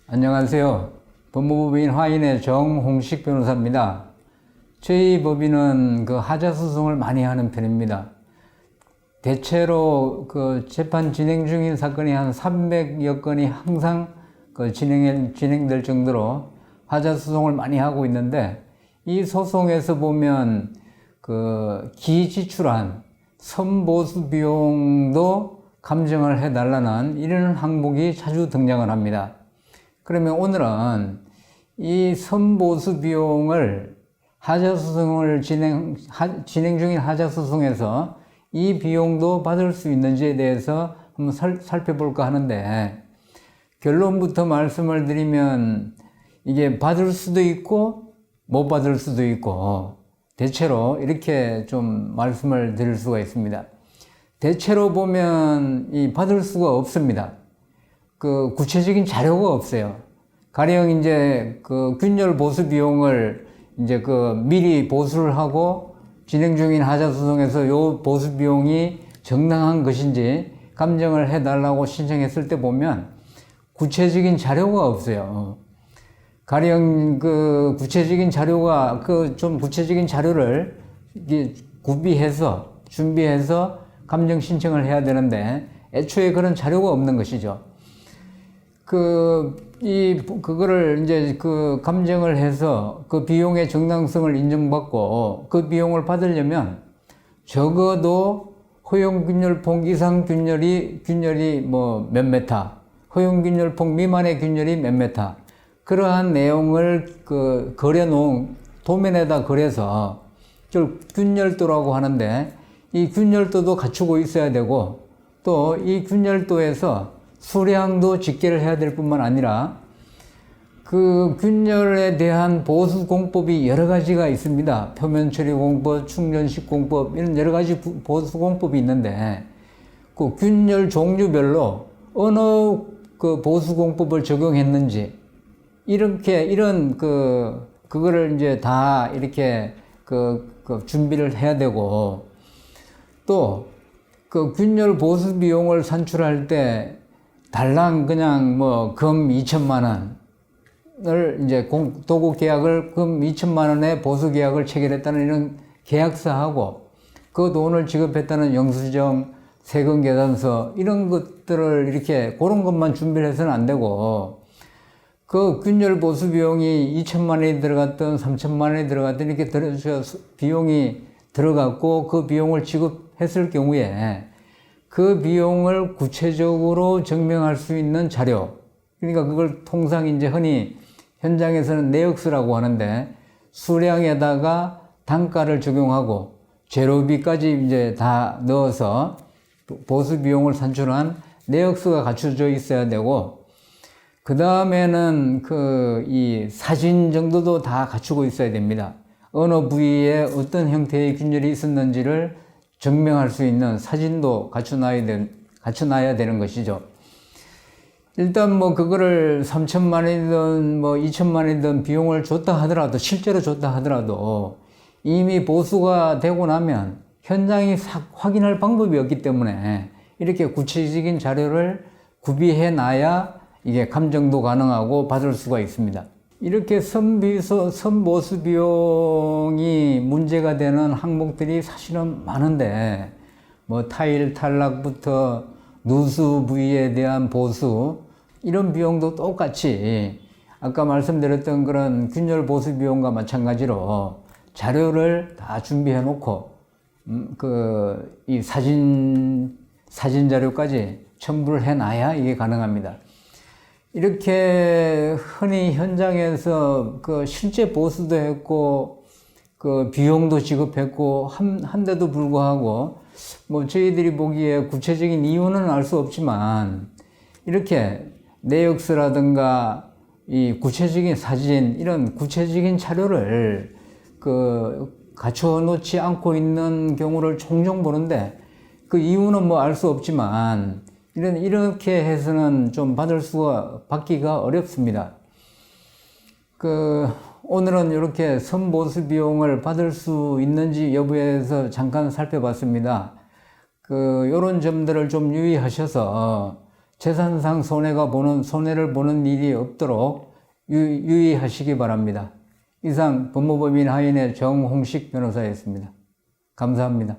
안녕하세요. 법무법인 화인의 정홍식 변호사입니다. 저희 법인은 하자 소송을 많이 하는 편입니다. 대체로 재판 진행 중인 사건이 한 300여 건이 항상 진행될 정도로 하자 소송을 많이 하고 있는데, 이 소송에서 보면 기지출한 선보수 비용도 감정을 해달라는 이런 항목이 자주 등장을 합니다. 그러면 오늘은 이 선보수 비용을 하자소송을 진행 중인 하자소송에서 이 비용도 받을 수 있는지에 대해서 한번 살펴볼까 하는데, 결론부터 말씀을 드리면 이게 받을 수도 있고 못 받을 수도 있고, 대체로 이렇게 좀 말씀을 드릴 수가 있습니다. 대체로 보면 받을 수가 없습니다. 구체적인 자료가 없어요. 가령 이제 균열 보수 비용을 이제 미리 보수를 하고 진행 중인 하자소송에서 요 보수 비용이 정당한 것인지 감정을 해달라고 신청했을 때 보면 구체적인 자료가 없어요. 가령 구체적인 자료가 좀 구체적인 자료를 구비해서 준비해서 감정 신청을 해야 되는데, 애초에 그런 자료가 없는 것이죠. 그거를 이제 감정을 해서 비용의 정당성을 인정받고 비용을 받으려면 적어도 허용균열폭 이상 균열이 뭐 몇 메타, 허용균열폭 미만의 균열이 몇 메타, 그러한 내용을 그려놓은 도면에다 그려서 균열도라고 하는데, 이 균열도도 갖추고 있어야 되고, 또 이 균열도에서 수량도 집계를 해야 될 뿐만 아니라 균열에 대한 보수 공법이 여러 가지가 있습니다. 표면 처리 공법, 충전식 공법, 이런 여러 가지 보수 공법이 있는데, 균열 종류별로 어느 보수 공법을 적용했는지, 그거를 이제 다 이렇게 준비를 해야 되고, 또 균열 보수 비용을 산출할 때 달랑 그냥 금 2천만 원을 이제 도구 계약을 금 2천만 원의 보수 계약을 체결했다는 이런 계약서하고, 그 돈을 지급했다는 영수증, 세금 계산서, 이런 것들을 이렇게 그런 것만 준비를 해서는 안 되고, 균열 보수 비용이 2천만 원이 들어갔던 3천만 원이 들어갔던 이렇게 비용이 들어갔고, 그 비용을 지급했을 경우에 그 비용을 구체적으로 증명할 수 있는 자료, 그러니까 그걸 통상 이제 흔히 현장에서는 내역서라고 하는데, 수량에다가 단가를 적용하고 재료비까지 이제 다 넣어서 보수 비용을 산출한 내역서가 갖춰져 있어야 되고, 그 다음에는 이 사진 정도도 다 갖추고 있어야 됩니다. 어느 부위에 어떤 형태의 균열이 있었는지를 증명할 수 있는 사진도 갖춰놔야 되는 것이죠. 일단 그거를 3천만 원이든 2천만 원이든 비용을 줬다 하더라도, 실제로 줬다 하더라도 이미 보수가 되고 나면 현장이 확인할 방법이 없기 때문에 이렇게 구체적인 자료를 구비해 놔야 이게 감정도 가능하고 받을 수가 있습니다. 이렇게 선보수 비용이 문제가 되는 항목들이 사실은 많은데, 타일 탈락부터 누수 부위에 대한 보수, 이런 비용도 똑같이 아까 말씀드렸던 그런 균열 보수 비용과 마찬가지로 자료를 다 준비해 놓고 이 사진 자료까지 첨부를 해 놔야 이게 가능합니다. 이렇게 흔히 현장에서 실제 보수도 했고 비용도 지급했고 한데도 불구하고 저희들이 보기에 구체적인 이유는 알 수 없지만, 이렇게 내역서라든가 이 구체적인 사진, 이런 구체적인 자료를 갖춰 놓지 않고 있는 경우를 종종 보는데, 그 이유는 알 수 없지만 이렇게 해서는 좀 받기가 어렵습니다. 오늘은 이렇게 선보수 비용을 받을 수 있는지 여부에 대해서 잠깐 살펴봤습니다. 요런 점들을 좀 유의하셔서 재산상 손해를 보는 일이 없도록 유의하시기 바랍니다. 이상 법무법인 하인의 정홍식 변호사였습니다. 감사합니다.